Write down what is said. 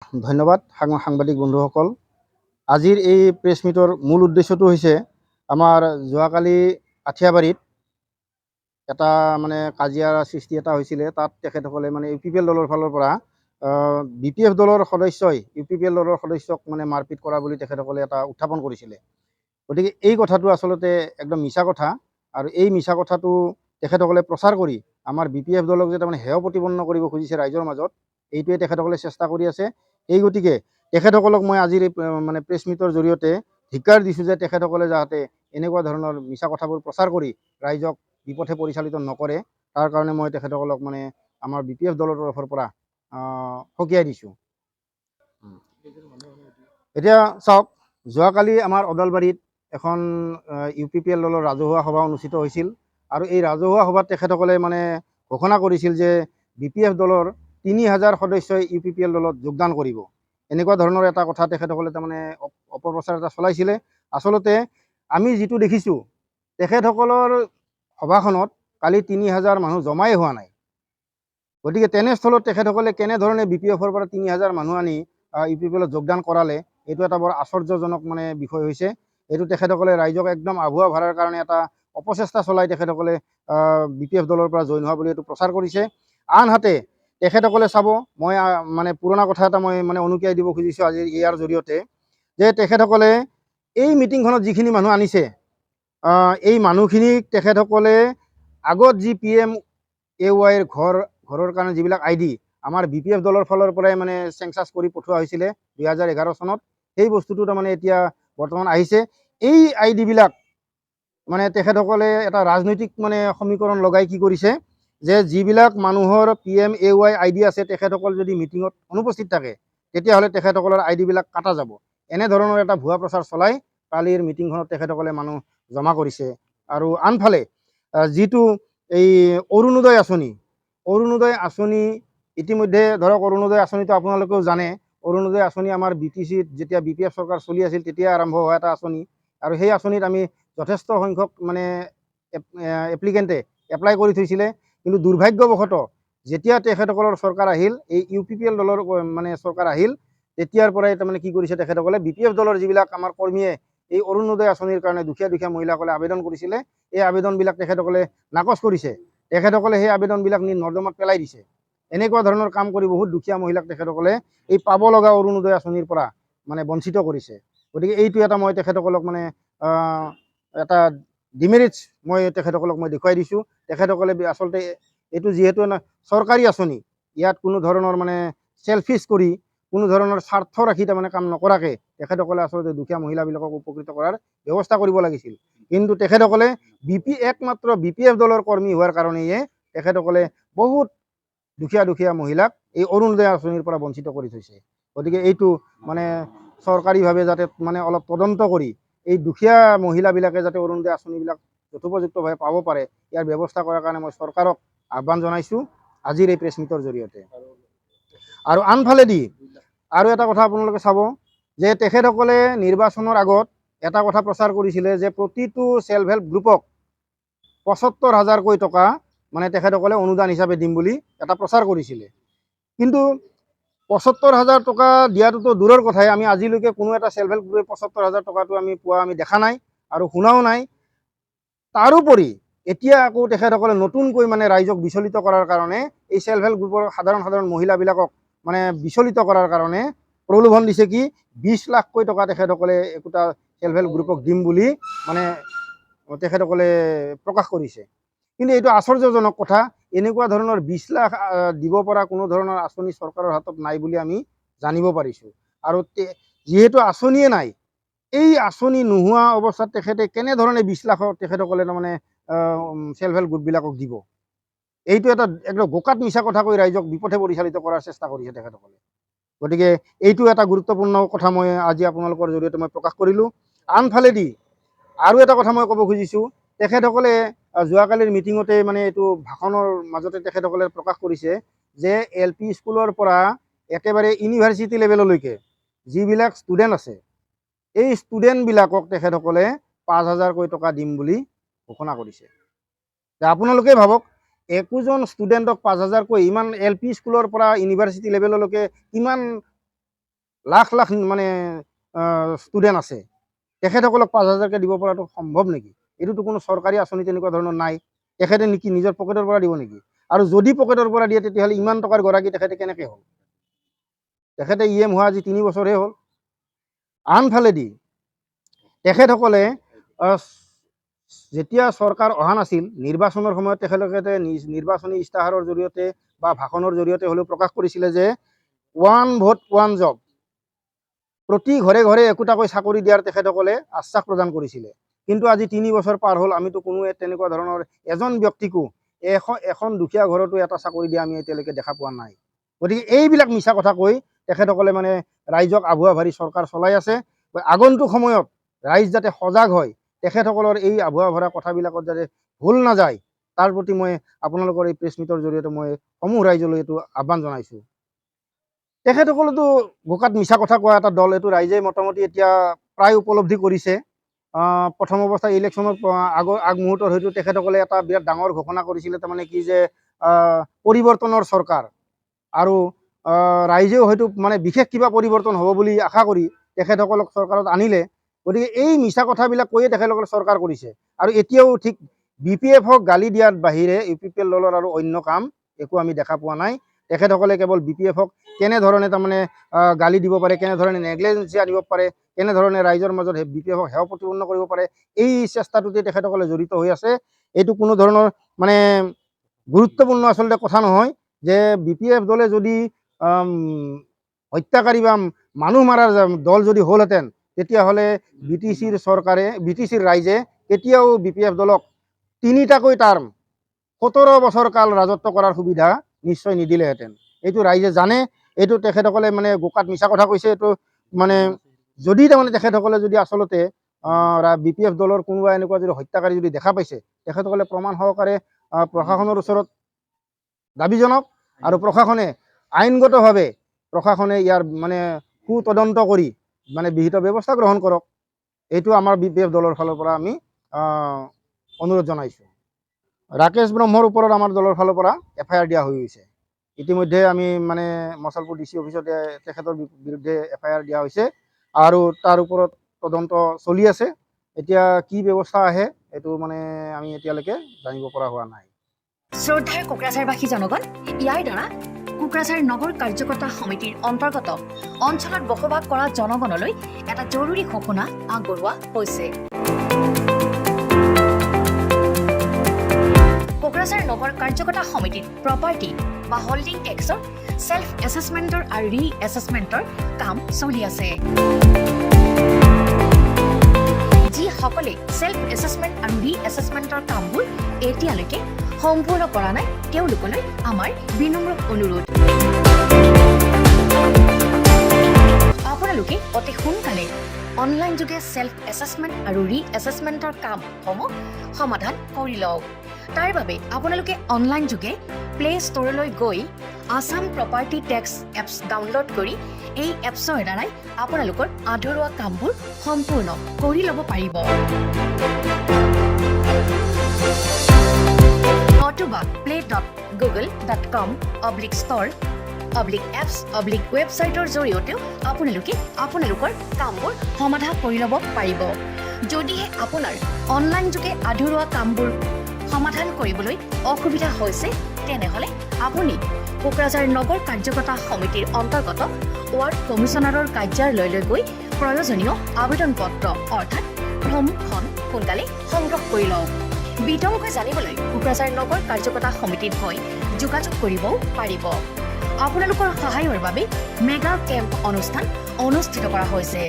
ধন্যবাদ সাংবাদিক বন্ধুসকল। আজিৰ এই প্ৰেছ মিটৰ মূল উদ্দেশ্যটো হৈছে আমাৰ যোৱাকালি আঠিয়াবাৰীত এটা কাজিয়াৰ সৃষ্টি এটা হৈছিলে। তাত তেখেতসকলে UPPL দলৰ ফালৰ পৰা BPF দলৰ সদস্যই UPPL দলৰ সদস্যক মাৰপিট কৰা বুলি তেখেতসকলে এটা উত্থাপন কৰিছিলে। গতিকে এই কথাটো আচলতে একদম মিছা কথা, আৰু এই মিছা কথাটো তেখেতসকলে প্ৰচাৰ কৰি আমাৰ BPF দলক যে হেয় প্ৰতিপন্ন কৰিব খুজিছে ৰাইজৰ মাজত, এইটোৱে তেখেতসকলে চেষ্টা কৰি আছে। এই গতিকে তেখেতসকলক মই আজিৰ এই প্ৰেছ মিটৰ জৰিয়তে ধিক্কাৰ দিছোঁ যে তেখেতসকলে যাতে এনেকুৱা ধৰণৰ মিছা কথাবোৰ প্ৰচাৰ কৰি ৰাইজক বিপথে পৰিচালিত নকৰে। তাৰ কাৰণে মই তেখেতসকলক আমাৰ BPF দলৰ তৰফৰ পৰা সকীয়াই দিছোঁ। এতিয়া চাওক, যোৱাকালি আমাৰ ওদালবাৰীত এখন UPPL দলৰ ৰাজহুৱা সভা অনুষ্ঠিত হৈছিল, আৰু এই ৰাজহুৱা সভাত তেখেতসকলে ঘোষণা কৰিছিল যে BPF দলৰ 3000 সদস্যই UPPL দলত যোগদান কৰিব। এনেকুৱা ধৰণৰ এটা কথা তেখেতসকলে অপপ্ৰচাৰ এটা চলাইছিলে। আচলতে আমি যিটো দেখিছোঁ, তেখেতসকলৰ সভাখনত কালি 3000 মানুহ জমাই হোৱা নাই। গতিকে তেনেস্থলত তেখেতসকলে কেনেধৰণে BPFৰ পৰা 3000 মানুহ আনি UPPLত যোগদান কৰালে, এইটো এটা বৰ আশ্চৰ্যজনক বিষয় হৈছে। এইটো তেখেতসকলে ৰাইজক একদম আভুৱা ভাড়াৰ কাৰণে এটা অপচেষ্টা চলাই তেখেতসকলে BPF দলৰ পৰা জইন হোৱা বুলি এইটো প্ৰচাৰ কৰিছে। আনহাতে তেখেতসকলে চাব, মই পুৰণা কথা এটা মই অনুকিয়াই দিব খুজিছোঁ আজি ইয়াৰ জৰিয়তে, যে তেখেতসকলে এই মিটিংখনত যিখিনি মানুহ আনিছে, এই মানুহখিনিক তেখেতসকলে আগত যি PMAYৰ ঘৰৰ কাৰণে যিবিলাক ID আমাৰ BPF দলৰ ফালৰ পৰাই চেংচাছ কৰি পঠোৱা হৈছিলে 2011 চনত, সেই বস্তুটো এতিয়া বৰ্তমান আহিছে। এই ID বিলাক তেখেতসকলে এটা ৰাজনৈতিক সমীকৰণ লগাই কি কৰিছে, যে যিবিলাক মানুহৰ PMAY ID আছে, তেখেতসকল যদি মিটিঙত অনুপস্থিত থাকে তেতিয়াহ'লে তেখেতসকলৰ ID বিলাক কাটা যাব। এনেধৰণৰ এটা ভুৱা প্ৰচাৰ চলাই কালিৰ মিটিংখনত তেখেতসকলে মানুহ জমা কৰিছে। আৰু আনফালে যিটো এই অৰুণোদয় আঁচনি ইতিমধ্যে ধৰক, অৰুণোদয় আঁচনিটো আপোনালোকেও জানে। অৰুণোদয় আঁচনি আমাৰ BTCত যেতিয়া BPF চৰকাৰ চলি আছিল তেতিয়া আৰম্ভ হোৱা এটা আঁচনি, আৰু সেই আঁচনিত আমি যথেষ্ট সংখ্যক এপ্লিকেণ্টে এপ্লাই কৰি থৈছিলে। কিন্তু দুৰ্ভাগ্যবশতঃ যেতিয়া তেখেতসকলৰ চৰকাৰ আহিল, এই UPPL দলৰ চৰকাৰ আহিল, তেতিয়াৰ পৰাই কি কৰিছে তেখেতসকলে BPF দলৰ যিবিলাক আমাৰ কৰ্মীয়ে এই অৰুণোদয় আঁচনিৰ কাৰণে দুখীয়া মহিলাসকলে আবেদন কৰিছিলে, এই আবেদনবিলাক তেখেতসকলে নাকচ কৰিছে। তেখেতসকলে সেই আবেদনবিলাক নি নৰ্দমাত পেলাই দিছে। এনেকুৱা ধৰণৰ কাম কৰি বহুত দুখীয়া মহিলাক তেখেতসকলে এই পাব লগা অৰুণোদয় আঁচনিৰ পৰা বঞ্চিত কৰিছে। গতিকে এইটো এটা মই তেখেতসকলক এটা ডিমেৰিটছ মই তেখেতসকলক দেখুৱাই দিছোঁ। তেখেতসকলে আচলতে এইটো যিহেতু চৰকাৰী আঁচনি, ইয়াত কোনো ধৰণৰ চেলফিছ কৰি কোনো ধৰণৰ স্বাৰ্থ ৰাখি কাম নকৰাকৈ তেখেতসকলে আচলতে দুখীয়া মহিলাবিলাকক উপকৃত কৰাৰ ব্যৱস্থা কৰিব লাগিছিল। কিন্তু তেখেতসকলে একমাত্ৰ BPF দলৰ কৰ্মী হোৱাৰ কাৰণেয়ে তেখেতসকলে বহুত দুখীয়া মহিলাক এই অৰুণোদয় আঁচনিৰ পৰা বঞ্চিত কৰি থৈছে। গতিকে এইটো চৰকাৰীভাৱে যাতে অলপ তদন্ত কৰি এই দুখীয়া মহিলাবিলাকে যাতে অৰুণোদয় আঁচনিবিলাক যথোপযুক্তভাৱে পাব পাৰে, ইয়াৰ ব্যৱস্থা কৰাৰ কাৰণে মই চৰকাৰক আহ্বান জনাইছোঁ আজিৰ এই প্ৰেছ মিটৰ জৰিয়তে। আৰু আনফালেদি আৰু এটা কথা আপোনালোকে চাব, যে তেখেতসকলে নিৰ্বাচনৰ আগত এটা কথা প্ৰচাৰ কৰিছিলে যে প্ৰতিটো চেল্ফ হেল্প গ্ৰুপক ৭৫,০০০কৈ টকা তেখেতসকলে অনুদান হিচাপে দিম বুলি এটা প্ৰচাৰ কৰিছিলে। কিন্তু ৭৫,০০০ টকা দিয়াটোতো দূৰৰ কথাই, আমি আজিলৈকে কোনো এটা চেল্ফ হেল্প গ্ৰুপে ৭৫,০০০ টকাটো পোৱা আমি দেখা নাই আৰু শুনাও নাই। তাৰোপৰি এতিয়া আকৌ তেখেতসকলে নতুনকৈ ৰাইজক বিচলিত কৰাৰ কাৰণে এই চেল্ফ হেল্প গ্ৰুপৰ সাধাৰণ মহিলাবিলাকক বিচলিত কৰাৰ কাৰণে প্ৰলোভন দিছে কি 20 লাখকৈ টকা তেখেতসকলে একোটা চেল্ফ হেল্প গ্ৰুপক দিম বুলি তেখেতসকলে প্ৰকাশ কৰিছে। কিন্তু এইটো আশ্চৰ্যজনক কথা, এনেকুৱা ধৰণৰ 20 লাখ দিব পৰা কোনো ধৰণৰ আঁচনি চৰকাৰৰ হাতত নাই বুলি আমি জানিব পাৰিছোঁ। আৰু যিহেতু আঁচনিয়ে নাই, এই আঁচনি নোহোৱা অৱস্থাত তেখেতে কেনেধৰণে 20 লাখ তেখেতসকলে চেল্ফ হেল্প গ্ৰুপবিলাকক দিব? এইটো এটা একদম গোকাত মিছা কথা কৈ ৰাইজক বিপথে পৰিচালিত কৰাৰ চেষ্টা কৰিছে তেখেতসকলে। গতিকে এইটো এটা গুৰুত্বপূৰ্ণ কথা মই আজি আপোনালোকৰ জৰিয়তে মই প্ৰকাশ কৰিলোঁ। আনফালেদি আৰু এটা কথা মই ক'ব খুজিছোঁ, তেখেতসকলে যোৱাকালিৰ মিটিঙতে এইটো ভাষণৰ মাজতে তেখেতসকলে প্ৰকাশ কৰিছে যে LP স্কুলৰ পৰা একেবাৰে ইউনিভাৰ্চিটি লেভেললৈকে যিবিলাক ষ্টুডেণ্ট আছে, এই ষ্টুডেণ্টবিলাকক তেখেতসকলে 5,000কৈ টকা দিম বুলি ঘোষণা কৰিছে। আপোনালোকে ভাবক, একোজন ষ্টুডেণ্টক 5,000কৈ, ইমান LP স্কুলৰ পৰা ইউনিভাৰ্চিটি লেভেললৈকে কিমান লাখ লাখ মানে ষ্টুডেণ্ট আছে, তেখেতসকলক 5,000কৈ দিব পৰাটো সম্ভৱ নেকি? এইটোতো কোনো চৰকাৰী আঁচনি তেনেকুৱা ধৰণৰ নাই। তেখেতে নেকি নিজৰ পকেটৰ পৰা দিব নেকি? আৰু যদি পকেটৰ পৰা দিয়ে তেতিয়াহ'লে ইমান টকাৰ গৰাকী তেখেতে কেনেকৈ হ'ল? তেখেতে EM হোৱা আজি 3 বছৰহে হ'ল। আনফালেদি তেখেতসকলে যেতিয়া চৰকাৰ অহা নাছিল, নিৰ্বাচনৰ সময়ত তেখেতলোকে নিৰ্বাচনী ইস্তাহাৰৰ জৰিয়তে বা ভাষণৰ জৰিয়তে হ'লেও প্ৰকাশ কৰিছিলে যে 1 ভোট 1 জব, প্ৰতি ঘৰে ঘৰে একোটাকৈ চাকৰি দিয়াৰ তেখেতসকলে আশ্বাস প্ৰদান কৰিছিলে। কিন্তু আজি 3 বছৰ পাৰ হ'ল, আমিতো কোনো তেনেকুৱা ধৰণৰ এজন ব্যক্তিকো এখন দুখীয়া ঘৰতো এটা চাকৰি দিয়া আমি এতিয়ালৈকে দেখা পোৱা নাই। গতিকে এইবিলাক মিছা কথা কৈ তেখেতসকলে মানে ৰাইজক আভুৱা ভাৰি চৰকাৰ চলাই আছে। আগন্তুক সময়ত ৰাইজ যাতে সজাগ হয়, তেখেতসকলৰ এই আভুৱা ভৰা কথাবিলাকত যাতে ভুল নাযায়, তাৰ প্ৰতি মই আপোনালোকৰ এই প্ৰেছ মিটৰ জৰিয়তে মই সমূহ ৰাইজলৈ এইটো আহ্বান জনাইছোঁ। তেখেতসকলেতো বোকাত মিছা কথা কোৱা এটা দল, এইটো ৰাইজে মোটামুটি এতিয়া প্ৰায় উপলব্ধি কৰিছে। প্ৰথম অৱস্থাত ইলেকশ্যনৰ আগমুহূৰ্তত হয়তো তেখেতসকলে এটা বিৰাট ডাঙৰ ঘোষণা কৰিছিলে, তাৰমানে কি যে পৰিৱৰ্তনৰ চৰকাৰ, আৰু ৰাইজেও হয়তো মানে বিশেষ কিবা পৰিৱৰ্তন হ'ব বুলি আশা কৰি তেখেতসকলক চৰকাৰত আনিলে। গতিকে এই মিছা কথাবিলাক কৈয়ে তেখেতসকলে চৰকাৰ কৰিছে। আৰু এতিয়াও ঠিক BPFক গালি দিয়াৰ বাহিৰে UPPL দলৰ আৰু অন্য কাম একো আমি দেখা পোৱা নাই। তেখেতসকলে কেৱল BPFক কেনেধৰণে তাৰমানে গালি দিব পাৰে, কেনেধৰণে নেগলেজেঞ্চি আনিব পাৰে, কেনেধৰণে ৰাইজৰ মাজত BPFক হেয় প্ৰতিপন্ন কৰিব পাৰে, এই চেষ্টাটোতে তেখেতসকলে জড়িত হৈ আছে। এইটো কোনো ধৰণৰ মানে গুৰুত্বপূৰ্ণ আচলতে কথা নহয় যে BPF দলে যদি হত্যাকাৰী বা মানুহ মাৰাৰ দল যদি হ'লহেঁতেন, তেতিয়াহ'লে BTCৰ চৰকাৰে, BTCৰ ৰাইজে কেতিয়াও BPF দলক 3টাকৈ টাৰ্ম 17 বছৰ কাল ৰাজত্ব কৰাৰ সুবিধা নিশ্চয় নিদিলেহেঁতেন। এইটো ৰাইজে জানে। এইটো তেখেতসকলে মানে গোকাত মিছা কথা কৈছে। এইটো মানে যদি তাৰমানে তেখেতসকলে যদি আচলতে BPF দলৰ কোনোবা এনেকুৱা যদি হত্যাকাৰী যদি দেখা পাইছে, তেখেতসকলে প্ৰমাণ সহকাৰে প্ৰশাসনৰ ওচৰত দাবী জনাওক, আৰু প্ৰশাসনে আইনগতভাৱে ইয়াৰ মানে সুতদন্ত কৰি মানে বিহিত ব্যৱস্থা গ্ৰহণ কৰক। এইটো আমাৰ BPF দলৰ ফালৰ পৰা আমি অনুৰোধ জনাইছোঁ। ৰাকেশ ব্ৰহ্মৰ ওপৰত আমাৰ দলৰ ফালৰ পৰা FIR দিয়া হৈ গৈছে। ইতিমধ্যে আমি মানে মছলপুৰ DC অফিচতে তেখেতৰ বিৰুদ্ধে FIR দিয়া হৈছে, আৰু তাৰ ওপৰত তদন্ত চলি আছে। এতিয়া কি ব্যৱস্থা আহে এইটো মানে আমি এতিয়ালৈকে জানিব পৰা হোৱা নাই। শ্ৰদ্ধাৰ কোকৰাঝাৰবাসী জনগণ, ইয়াৰ দ্বাৰা কোকৰাঝাৰ নগৰ কাৰ্যকৰ্তা সমিতিৰ অন্তৰ্গত অঞ্চলত বসবাস কৰা জনগণলৈ এটা জৰুৰী ঘোষণা আগবঢ়োৱা হৈছে। কোকৰাঝাৰ নগৰ কাৰ্যকৰ্তা সমিতিত প্ৰপাৰ্টি বা হোল্ডিং টেক্সৰ সেল্ফ এছেছমেণ্টৰ আৰু ৰি-এছেছমেণ্টৰ কাম চলি আছে। যিসকলে সেল্ফ এছেছমেণ্ট আৰু ৰি-এছেছমেণ্টৰ কামবোৰ এতিয়ালৈকে সম্পূৰ্ণ কৰা নাই, তেওঁলোকলৈ আমাৰ বিনম্ৰ অনুৰোধ, আপোনালোকে অতি সোনকালে অনলাইন যোগে সেল্ফ এছেছমেণ্ট আৰু ৰি-এছেছমেণ্টৰ কামসমূহ সমাধান কৰি লওক। তাৰ বাবে আপোনালোকে অনলাইন যোগে প্লে ষ্ট'ৰলৈ গৈ Assam property tax apps download কৰি এই এপছৰ দ্বাৰাই আপোনালোকৰ আধৰুৱা কামবোৰ সম্পূৰ্ণ কৰি ল'ব পাৰিব। নতুবা play.google.com/store/apps/ৱেবছাইটৰ জৰিয়তেও আপোনালোকে আপোনালোকৰ কামবোৰ সমাধান কৰি ল'ব পাৰিব। যদিহে আপোনাৰ অনলাইন যোগে আধৰুৱা কামবোৰ সমাধান কৰিবলৈ অসুবিধা হৈছে, তেনেহ'লে আপুনি কোকৰাঝাৰ নগৰ কাৰ্যকৰ্তা সমিতিৰ অন্তৰ্গত ৱাৰ্ড কমিছনাৰৰ কাৰ্যালয়লৈ গৈ প্ৰয়োজনীয় আবেদন পত্ৰ অৰ্থাৎ ফৰ্মখন সোনকালে সংগ্ৰহ কৰি লওক। বিতংকৈ জানিবলৈ কোকৰাঝাৰ নগৰ কাৰ্যকৰ্তা সমিতিত গৈ যোগাযোগ কৰিবও পাৰিব। আপোনালোকৰ সহায়ৰ বাবে মেগা কেম্প অনুষ্ঠান অনুষ্ঠিত কৰা হৈছে।